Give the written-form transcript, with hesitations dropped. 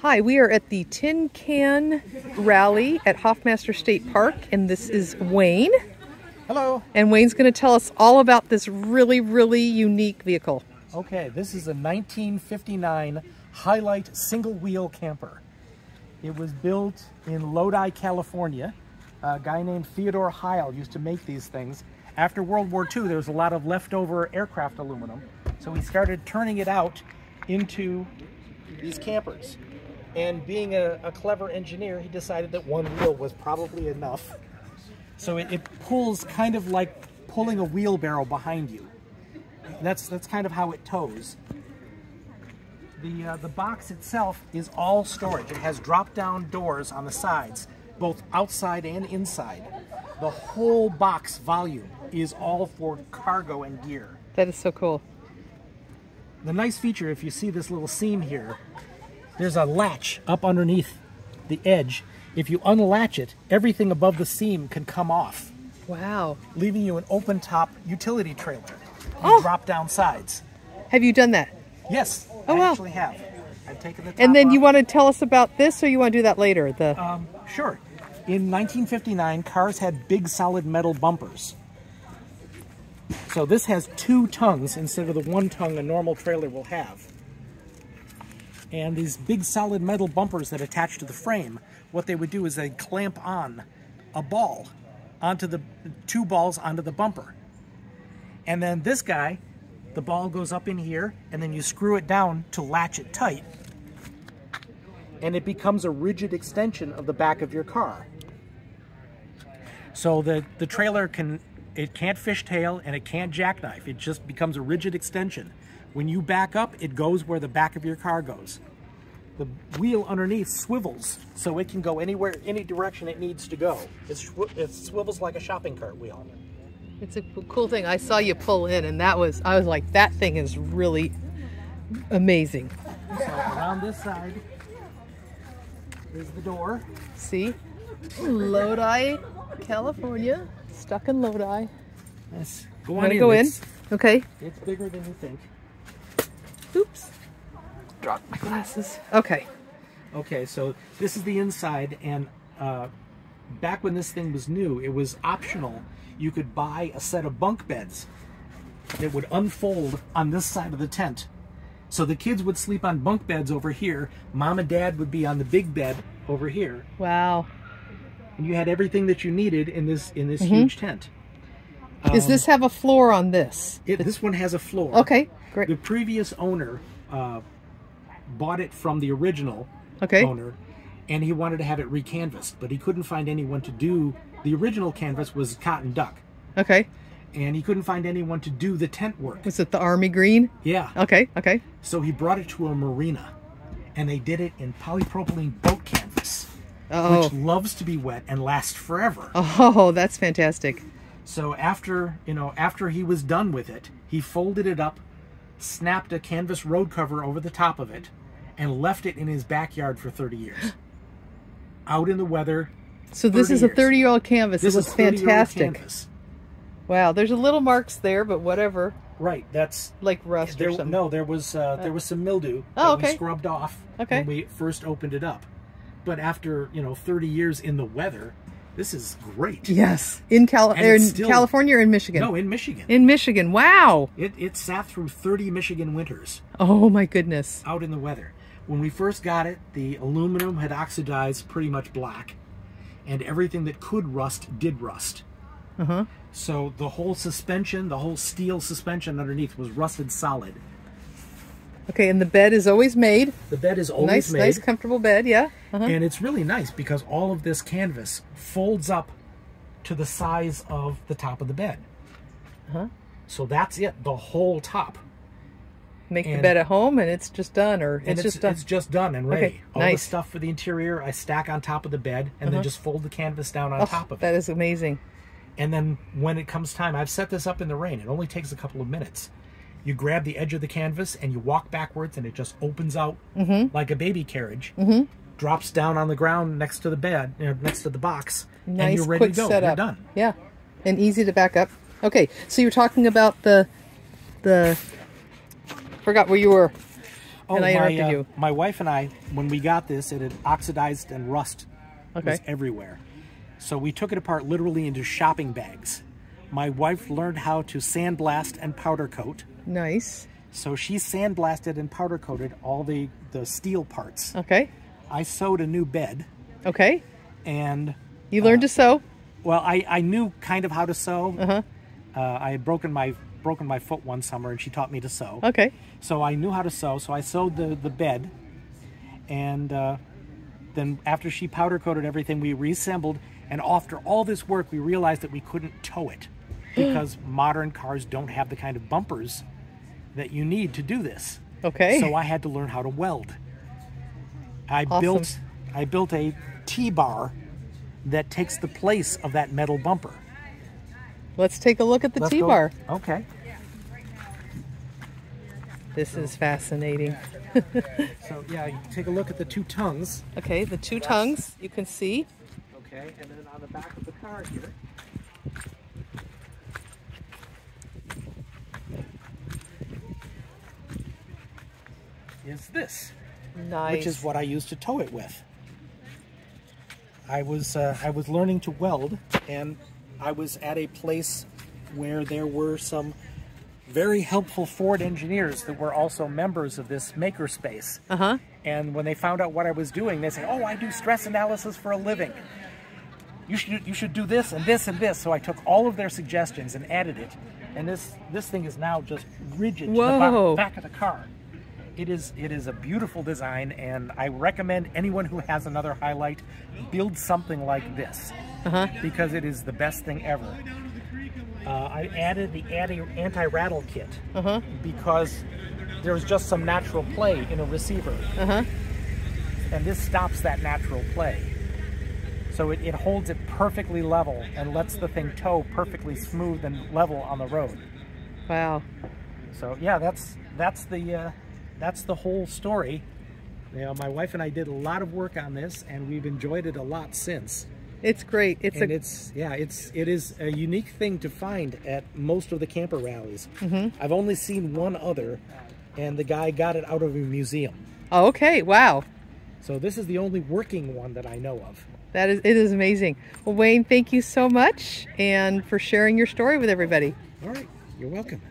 Hi, we are at the Tin Can Rally at Hoffmaster State Park, and this is Wayne. Hello. And Wayne's going to tell us all about this really, really unique vehicle. Okay, this is a 1959 Heilite single-wheel camper. It was built in Lodi, California. A guy named Theodore Heil used to make these things. After World War II, there was a lot of leftover aircraft aluminum, so he started turning it out into these campers. And being a clever engineer, he decided that one wheel was probably enough. So it pulls kind of like pulling a wheelbarrow behind you. That's kind of how it tows. The box itself is all storage. It has drop-down doors on the sides, both outside and inside. The whole box volume is all for cargo and gear. That is so cool. The nice feature, if you see this little seam here, there's a latch up underneath the edge. If you unlatch it, everything above the seam can come off. Wow. Leaving you an open top utility trailer with drop down sides. Have you done that? Yes, oh, I wow. actually have. I've taken the top And then off. you want to tell us about this, or you want to do that later? Sure. In 1959, cars had big solid metal bumpers. So this has 2 tongues instead of the 1 tongue a normal trailer will have. And these big solid metal bumpers that attach to the frame, what they would do is they'd clamp on a ball onto the 2 balls onto the bumper. And then this guy, the ball goes up in here, and then you screw it down to latch it tight, and it becomes a rigid extension of the back of your car. So the trailer can't fishtail and it can't jackknife. It just becomes a rigid extension. When you back up, it goes where the back of your car goes. The wheel underneath swivels, so it can go anywhere, any direction it needs to go. It swivels like a shopping cart wheel. It's a cool thing. I saw you pull in, and I was like, that thing is really amazing. So around this side is the door. See? Lodi, California. Stuck in Lodi. Yes. Go on in. Go in. Okay. It's bigger than you think. Oops. Dropped my glasses. Okay. Okay, so this is the inside, and back when this thing was new, it was optional. You could buy a set of bunk beds that would unfold on this side of the tent. So the kids would sleep on bunk beds over here. Mom and Dad would be on the big bed over here. Wow. And you had everything that you needed in this huge tent. Does this have a floor on this? This one has a floor. Okay, great. The previous owner bought it from the original owner, and he wanted to have it recanvassed, but he couldn't find anyone to do. The original canvas was cotton duck. Okay. And he couldn't find anyone to do the tent work. Was it the army green? Yeah. Okay, okay. So he brought it to a marina, and they did it in polypropylene boat canvas, which loves to be wet and lasts forever. Oh, that's fantastic. So after he was done with it, he folded it up, snapped a canvas road cover over the top of it, and left it in his backyard for 30 years. Out in the weather. So this is a 30-year-old canvas. It was fantastic. Canvas. Wow, there's a little marks there, but whatever. Right, that's like rust or something. No, there was some mildew that we scrubbed off when we first opened it up. But after 30 years in the weather, this is great. Yes, in California or in Michigan? No, in Michigan. In Michigan, wow. It sat through 30 Michigan winters. Oh my goodness. Out in the weather. When we first got it, the aluminum had oxidized pretty much black, and everything that could rust did rust. So the whole suspension, the whole steel suspension underneath was rusted solid. Okay, and the bed is always made. The bed is always made. Nice, comfortable bed, yeah. And it's really nice because all of this canvas folds up to the size of the top of the bed. So that's it, the whole top. Make the bed at home and it's just done, or it's just done? It's just done and ready. Okay, all the stuff for the interior I stack on top of the bed and then just fold the canvas down on top of it. That is amazing. And then when it comes time, I've set this up in the rain. It only takes a couple of minutes. You grab the edge of the canvas and you walk backwards and it just opens out like a baby carriage. Drops down on the ground next to the bed, next to the box, and you're ready to go. You're done. Yeah, and easy to back up. Okay, so you're talking about the forgot where you were. and I interrupted you. My wife and I, when we got this, it had oxidized and rust was everywhere. So we took it apart literally into shopping bags. My wife learned how to sandblast and powder coat. Nice. So she sandblasted and powder coated all the steel parts. Okay. I sewed a new bed. Okay. And you learned to sew? Well, I knew kind of how to sew. Uh-huh. I had broken my foot one summer, and she taught me to sew. Okay. So I knew how to sew. So I sewed the bed, and then after she powder coated everything, we reassembled. And after all this work, we realized that we couldn't tow it because modern cars don't have the kind of bumpers that you need to do this. Okay. So I had to learn how to weld. I built a T-bar that takes the place of that metal bumper. Let's take a look at the T-bar. Okay. This is fascinating. So yeah, you take a look at the two tongues. Okay, the two tongues you can see. Okay, and then on the back of the car here, is this. Nice. Which is what I used to tow it with. I was learning to weld, and I was at a place where there were some very helpful Ford engineers that were also members of this makerspace. Uh-huh. And when they found out what I was doing, they said, "Oh, I do stress analysis for a living. You should do this and this and this." So I took all of their suggestions and added it, and this thing is now just rigid to the back of the car. It is a beautiful design, and I recommend anyone who has another Heilite build something like this, because it is the best thing ever. I added the anti-rattle kit because there was just some natural play in a receiver, and this stops that natural play. So it holds it perfectly level and lets the thing tow perfectly smooth and level on the road. Wow. So yeah, that's the whole story. You know, my wife and I did a lot of work on this, and we've enjoyed it a lot since. It's great. It is a unique thing to find at most of the camper rallies. I've only seen one other, and the guy got it out of a museum. Oh, okay. Wow. So this is the only working one that I know of. It is amazing. Well, Wayne, thank you so much, and for sharing your story with everybody. All right. You're welcome.